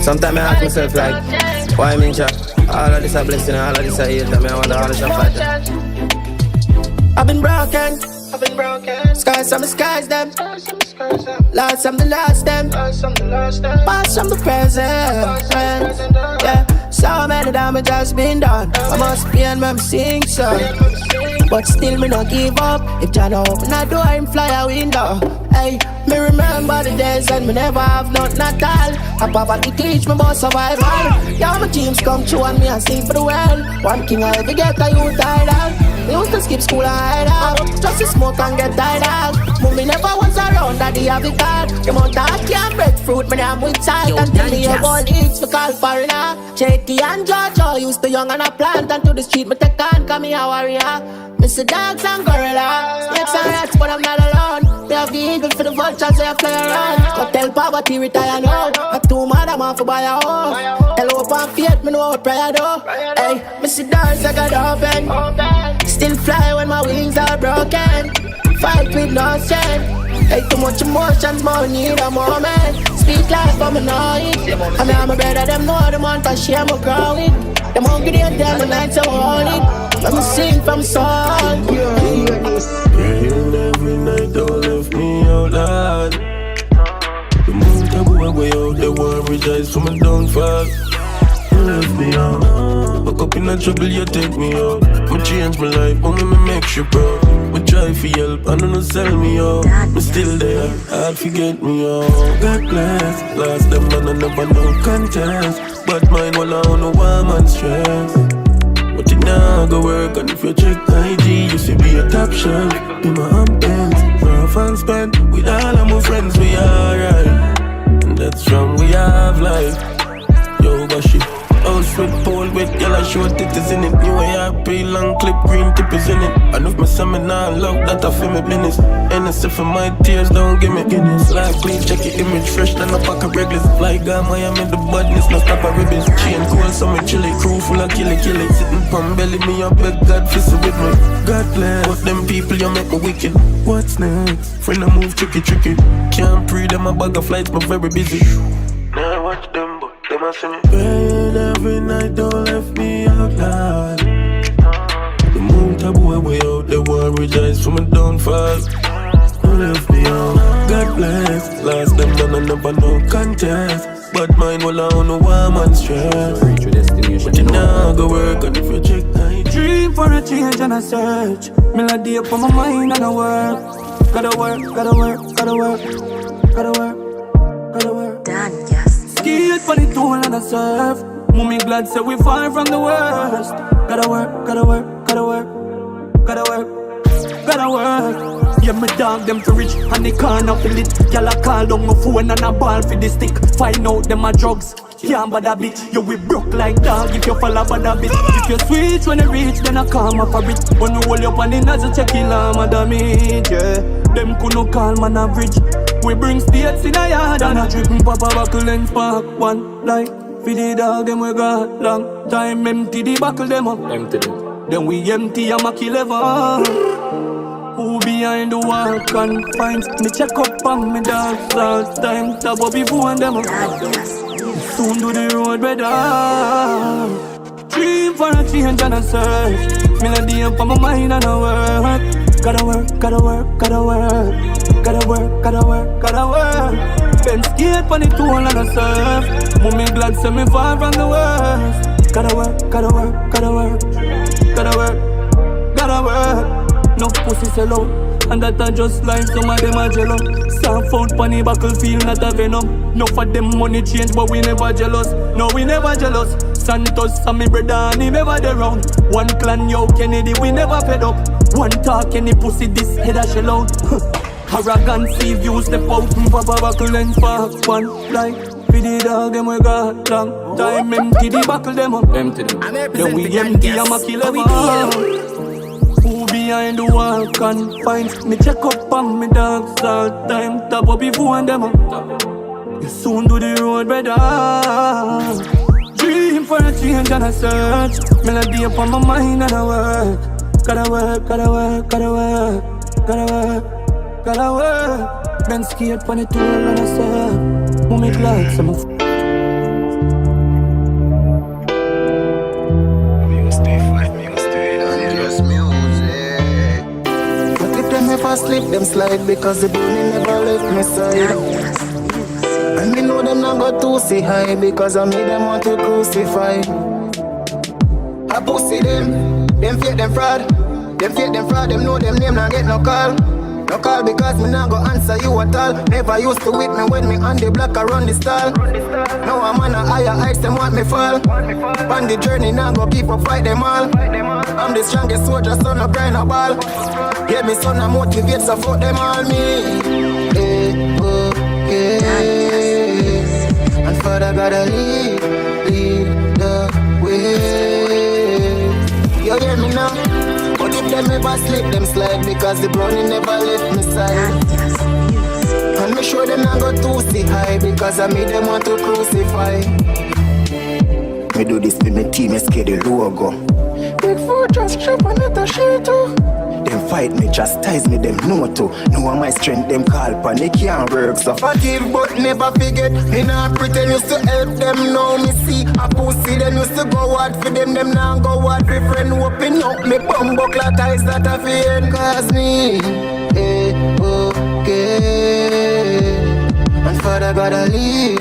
Sometimes I ask myself like, why me shot? All of this a blessing, all of this a hate, and I wonder all this a fight. I've been broken. Skies from the skies, them. Lost from the lost, them. Past from the present. Yeah, so many damage has been done. I must be and I'm sing so. But still me not give up. If Jah no open a door, him fly a window. Hey, me remember the days when me never have nothing at all. A poverty teach me about survival. Yeah, my dreams come true and me a sing for the world. One thing I ever get a youth idol. Me used to skip school and hide out, just to smoke and get tired out. Mommy never was around, daddy have it hard. The mount of can't breadfruit, me damn with sight. Until me about eats, me call foreigner. Chetty and Jojo used to young and a plant. And to the street, me take on, call me a warrior. Me see dogs and gorilla, snakes and rats, but I'm not alone. Me have the eagle for the vultures, they fly around. But tell poverty retire now. I too mad, I'm off to buy a home. Tell hope and faith, me know what prayer do. Hey, me see doors, I got open. Still fly when my wings are broken. Fight with no strength. Hey, too much emotions, more need a moment. Speak life, but me know it. I mean, I'm a brother, them know the month of shame I'm growing. Them hungry, they tell me nights so holy. Let me sing from soul. Praying every night, don't left me out loud. The moon that go away out, they want rejoice from a downfall. You left me out. Woke up in a trouble, you take me out. Me change my life, but me make you proud. Me try for help, and don't sell me out. Me still there, hard forget me out. God bless, lost them and I never no contest. But mine while I no warm and stress. But you now go work, and if you check IG, you see be a top shelf. Be my ambience, rough and spent. With all of my friends, we alright. And that's from we have life. Yo, Bashi, oh Push with pole with girl, I show titties in it. New ARP, long clip, green tippers in it. I know if my seminar love that I feel me business. NSF for my tears, don't give me Guinness. Like please check your image, fresh than a pack of regulars. Fly guy, Miami, the badness, no stop a ribbons. Chain cool, so me chilly, crew full of killy. Sitting from belly, me I beg God, fist with me. God bless, but them people you make me wicked. What's next? Friend I move tricky. Can't pre them a bag of flights, but very busy. Now I watch them, but them I see me. Pain every night, don't left me out loud. The moon taboo way out, the war rejoice from a downfall. Don't left me out, God bless. Last them done, I never no contest. But mine will on no warm and stress. Reach your destination. But you now go work on if you check night. Dream for a change and a search. Melody up on my mind and I work. Gotta work. DonnGass. Skate for the tool and a surf. Mommy glad say we far from the worst. Gotta work. Yeah, me dog them to reach and they can't feel it. Y'all a call down my phone and a ball for the stick. Find out them a drugs. Can't bother bitch. You we broke like dog if you fall a bother bitch. If you switch when you reach, then I come up a bit. When you hold you up on the nozzle, check in my damage. Yeah, them could no call man average. We bring states in a yard and a drip. Papa buckle and spark one light. For the dog them we got long time. Empty the buckle them up. Empty them. Then we empty a Mackie level. Who behind the wall confines? Me check up on me dogs all time. Tap up before and them up. Soon do the road better. Dream for a change and a search. Melody up on my mind and I work. Gotta work. Then skate on the tool and a surf. Mommy glad say me far from the worst. Gotta work. No pussy sell out, and that are just like some of them are jello. Soft out pon the battlefield, not a venom. No for them money change, but we never jealous. No, we never jealous. Santos and me brother and him ever there round. One clan, yo Kennedy, we never fed up. One talk, any pussy, this head a shell out. Arrogancy, view step out, papa buckle and spark one light. For the dog, them we got long time. Empty the buckle, them up. Empty them. Then we empty a Mackie level. Who behind the wall confines? Me check up on me dogs all time. Tap up before and them up. You soon do the road better. Dream for a change and a search. Melody up on my mind and I work. Gotta work. Then skate on the tool and I surf. Mommy glad some of Sleep them slide because the bunny never left my side. And me know them not got to see high because I made them want to crucify. I pussy them fake them fraud. Them know them name not get no call. No call because me not go answer you at all. Never used to with me when me on the block around the stall. Now I'm on a higher heights, them want me fall. On the journey now go keep up fight them all. I'm the strongest soldier, son of grind a ball. Yeah, me son a motivate, so fuck them all me. And Father gotta lead the way. You hear me now? But if them ever sleep, them slide because the brownie never left me side. And me sure them not go too see high because I made them want to crucify. Me do this with my team, I scare the logo. Big foot just trip and let a shit too. Them fight me, chastise me, them know to. Know my strength, them call pan, they can't work. So forgive but never forget. Me not pretend used to help them, now me see a pussy. Them used to go hard for them now go hard for friend. Open up me bumbo clat eyes that I fear. Cause me, okay. And Father gotta lead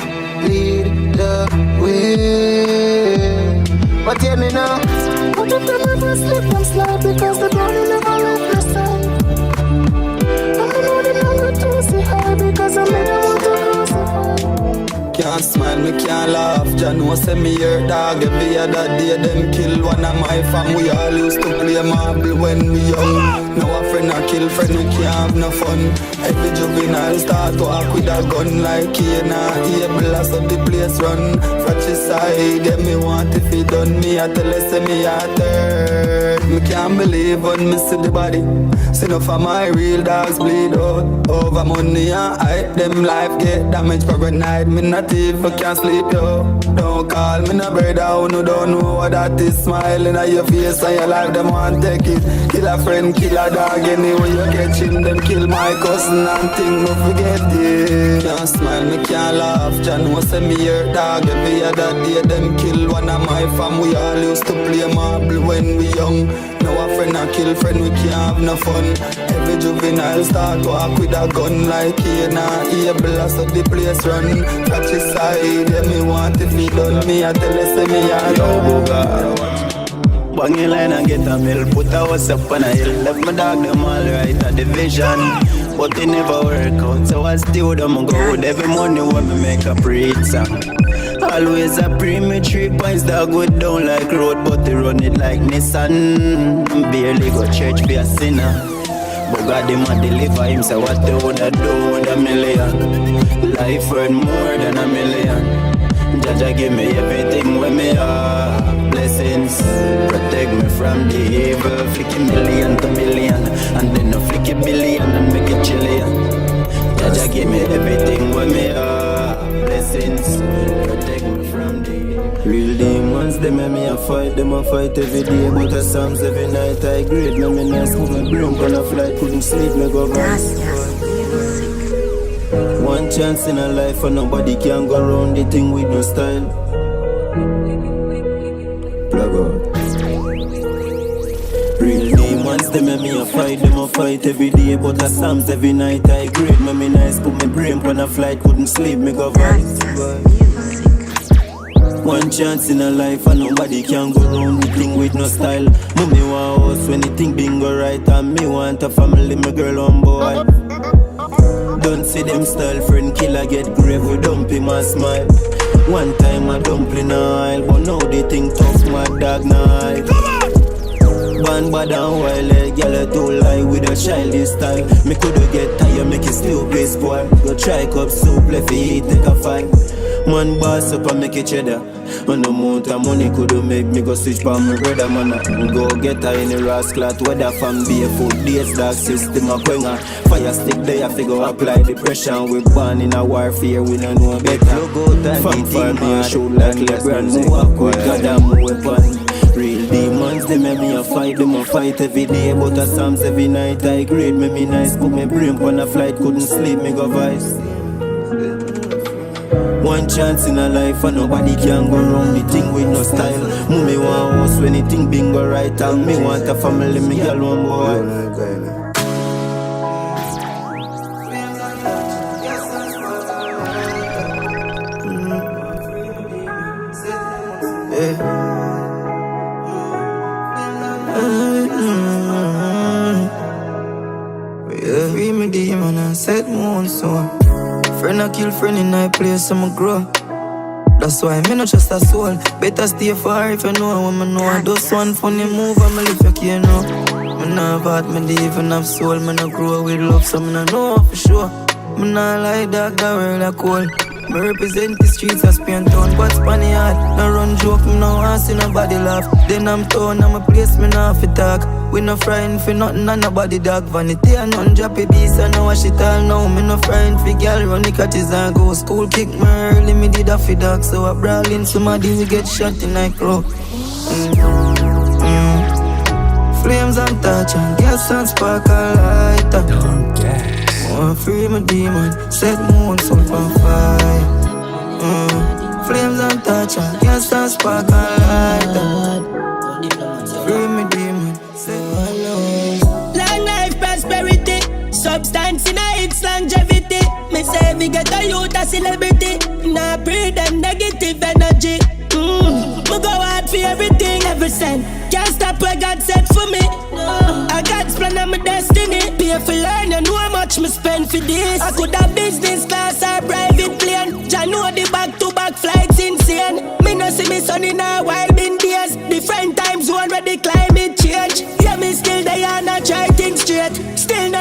the way. But hear me now. But if them ever slip and slide because the body never left the side. And me know them not good to see high because I made them want to crucify. Can't smile, me can't laugh. Jah know say me your dog. Every other day them kill one of my fam. We all used to play marble when we young. Now a friend a kill friend, we can't have no fun. Every juvenile start walk with a gun like Kena. Able as up the place run. Fratricide, yeah, me want if he done me. I tell us, say me a third. Me can't believe when me see the body. See enough of my real dogs bleed out. Over money and hype, them life get damaged for a night. Me not even can sleep, yo. Don't call me no brother who no don't know what that is. Smiling at your face and your life, them want take it. Kill a friend, kill a dog, anyway you catching them. Kill my cousin and think no forget it. Can't smile, me can't laugh. John was send me your dog. Every other day them kill one of my fam. We all used to play marble when we young. Now a friend a kill friend, we can't have no fun. Every juvenile start walk with a gun like Kena. Able as up the place run. Fratricide, yeah, me want if he done me. I tell us, say me a yo, bang your line and get a mill. Put a house up on a hill. Left my dog them all right at the vision, but it never work out. So I still them go with every morning when me make a preach song. Always a pre-me 3 points that go down like road, but they run it like Nissan. Barely go church be a sinner, but God him a deliver him. So what they woulda do with a million? Life worth more than a million. Jaja give me everything when me are. Blessings protect me from the evil. Flick a million to million, and then a flick a billion and make it trillion. Jaja give me everything when me are. Blessings protect me from the real demons. They make me a fight, them a fight every day. But the songs every night I grade. Me me nice, put my broom on a flight, couldn't sleep, me go Vybz. One chance in a life and nobody can go around the thing with no style. Plug out. Real demons, they make me a fight every day. But the psalms every night I grade. Me nice, put my brain on a flight, couldn't sleep, me go Vybz. One chance in a life and nobody can go around the thing with no style. Mommy want house when the thing bingo right, and me want a family, my girl on board. Don't see them style, friend killer get grave with dumpy my smile. One time I dumpling aisle, but now they think tough, my dog night. Band bad and wild, girl too lie with a childish style. Me coulda get tired, make it still play spoil. Go try cup soup, left eat, take a fight. Man boss up and make it cheddar. On the amount of money coulda make me go switch pa my brother man. Go get her in the rascal, whether from barefoot, days dark system a quenga. Fire stick there, figure apply the pressure. We born in a warfare, we don't know better. Fuck for me and shoot like LeBron. We walk with goddamn weapon. Real demons, they make me a fight, them a fight every day. But the psalms every night I grade, make me nice, put my brain on a flight, couldn't sleep, me go Vybz. One chance in a life and nobody can go wrong the thing with no style. Mommy want house when the thing bingo right, and me want a family, me girl one boy. Free me demon and set moon so. Friend a kill friend in my place, I'ma grow. That's why me not just a soul. Better stay far if you know what me know. Just one funny move and me live you can't know. Me not bad, me dey even have soul. Me not grow with love, so me not know for sure. Me not like that world a cold. Me represent the streets of Spain town, but funny hard. No run joke, me no want see nobody laugh. Then I'm torn, I'm a place me not fi talk. We no frying for nothing and nobody dog. Vanity and none droppy beast, I know wash it all now. Me no frying for girl, run the catties and go. School kick me early, me did a fi dog. So I brawling somebody, we get shot in night crow. Flames and touch and gas and spark a lighter. DonnGass. Oh, free my demon, set moon so on fire. Flames and touch and gas and spark a lighter. Free my demon, set long life, prosperity, substance in its longevity. Me say we get a youth a celebrity. Nah breathe them negative energy. Me go hard for everything, every cent. Can't stop what God said for me. I God's plan on my destiny. Pay for learn, you know how much me spend for this. I could have business class or private plane. Jah know the back-to-back flights insane. Me no see me son in a while been days. Different times zone where the climate change. Yeah, me still there and I try things straight. Still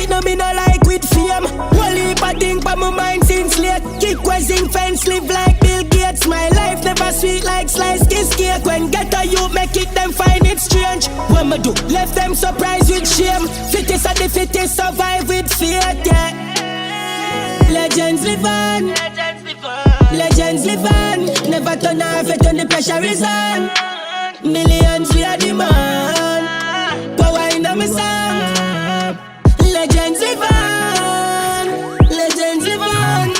it no me no like with fame. One heap of thing for my mind since late. Kick questing fence, live like Bill Gates. My life never sweet like sliced kiss cake. When get a youth make it them find it strange. What me do? Left them surprised with shame. Fittest of the fittest survive with faith, yeah. Legends live on. Legends live on. Never turn off it when the pressure is on. Millions we are demand. Power in my song. Legends live on. Legends live on.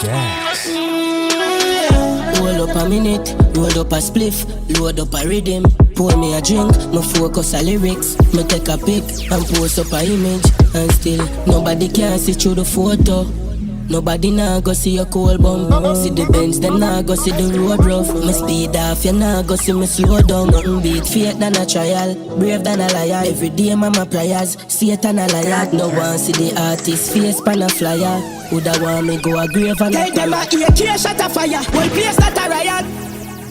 Hold up a minute, roll up a spliff, load up a rhythm. Pour me a drink, me focus a lyrics. Me take a pic and post up a image. And still, nobody can see through the photo. Nobody nah go see your cold bum. See the Benz, them nah go see the road rough. Me speed off, you nah go see me slow down. Nothing beat faith than a trial, brave than a liar. Every day mama prayers, Satan a liar. No one see the artist face pan a flyer. Woulda want me go a grave and tell them a AK shot a fire. One place that a riot.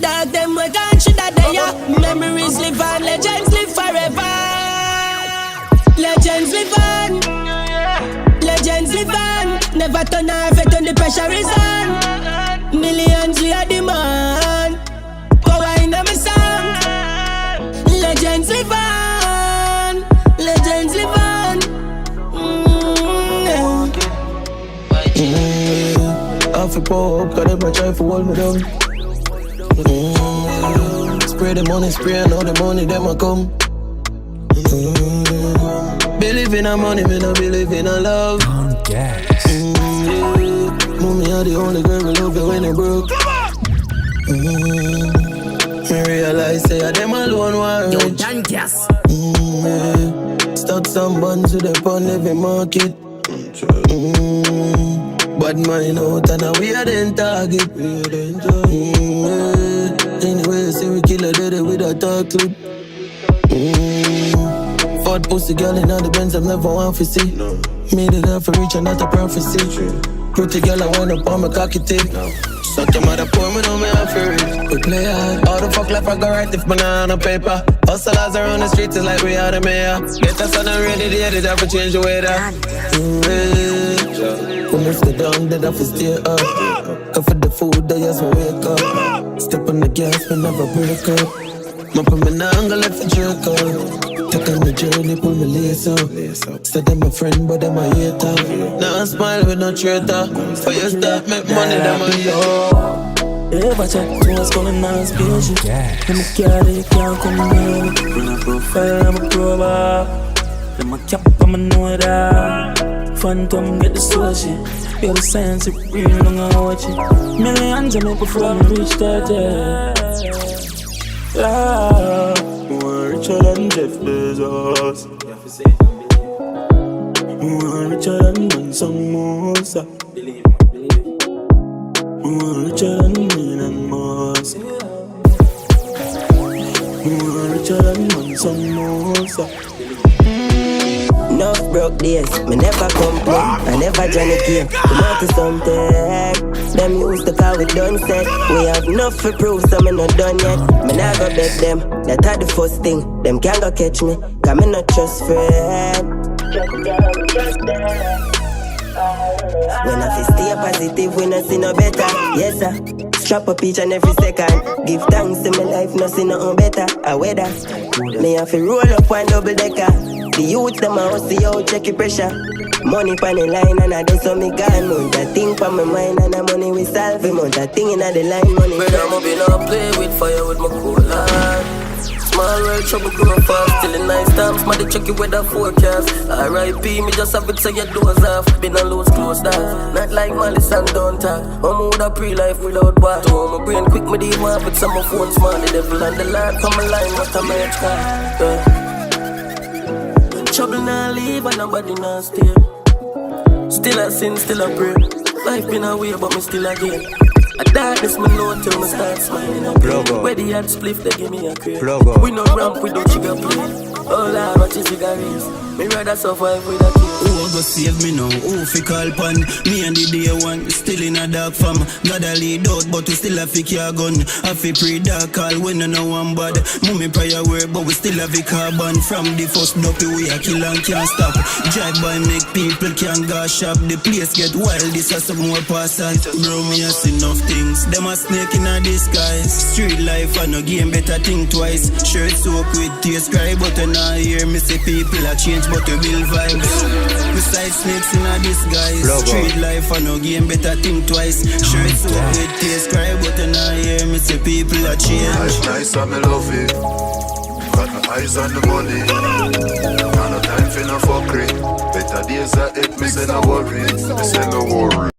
Dog them we gone should a day. Memories live on, legends live forever. Legends live on. Legends live on. Never turn off it when the pressure is on. Millions we are demand. Power in my song. Legends live on. Legends live on. I feel poor up, cause them a try to hold me down. Spray the money, spray and all the money them a come. Believe in a money, me no believe in a love. DonnGass. Mommy are the only girl who love you when you broke. Me realize say I them alone want Yo, rich. DonnGass. Start some buns with them on every market. Bad mind out and we are the target. Anyway, see we kill a dead with a talk clip. Fat pussy girl in all the Benz I've never want to see. Made it up for reach and not a prophecy. Pretty girl I want up on my cocky tip. Suck your mother pour me on me off for it. We play hard. All the fuck life I go right if banana paper. Hustlers around the streets is like we are the mayor. Get us on the ready day, they have to change the weather. When if they down, they have to stay up. Go for the food, they just wake up. Step on the gas, we never break up. Mop on me now, I'm gonna let for jerk up. Take on the journey, pull me lace up. Said them a friend, but them a hater. Now I smile with no traitor. For your start, make money, them a yo. Ever check what's going on, spaceship. Them a carry, you can't come near me. Bring a profile, I'm a prober. Them a cap, I'm a know that. Phantom, get the sushi. You're the science, it real long and watch it. Millions of me before me reach 30. Yeah, more richer than Jeff Bezos. More richer than Manson Musa. More richer than Elon Musk. More richer than Manson Musa. Enough broke days, me never complain. I never Johnny came, come out to something. Them used to call we done set. We have enough for proof, so me not done yet. Me nah go beg them, that are the first thing. Them can't go catch me, cause me not trust friend. When I feel stay positive, when I see no better. Yes sir, strap up each and every second. Give thanks to my life, no see nothing better. I weather, me have to roll up one double decker. The youth them a see out, check your pressure. Money pan the line and I do so me gone. Mount a thing pa my mind and the money we solve. Mount a thing in the line, money. But I'm up in a play with fire with my cool hand. Small world trouble grow fast. Till in nice times, somebody check your weather forecast. R.I.P. me just have it so your doors off. Been a loose closed off. Not like Malice and don't talk. I'm with a pre-life without war. To my brain quick me the one with some of phone smart. The devil and the Lord come a line, what a match car. Trouble now leave and nobody now stay. Still a sin, still a pray. Life been a way, but me still a game. A darkness me know till me start smiling again. Where the hard spliff, they give me a crate. We no ramp, we don't sugar play. Oh Lord, what you figures? Me rather survive with a kid. Who go save me now? Who fi call pan? Me and the day one still in a dark farm. Gotta lead out, but we still have fi carry gun. Have fi pre-dark call when I know one bad. Mummy prayer word, but we still have a carbon. From the first dopey we a kill and can't stop. Drive by make people can't go shop. The place get wild, this has some more pass on. Bro, me a see enough things. Them a snake in a disguise. Street life and no game, better think twice. Shirt soak with tears cry, but I not hear me say people a change, but you build vibes. Besides snakes in a disguise. Street life and no game, better think twice. Shirt soak with tears cry, but I not hear me say people a change. Life nice and me love it. Got my eyes on the money. Got no time for no fuckery. Better days ahead, me say no worry. Me say no worry.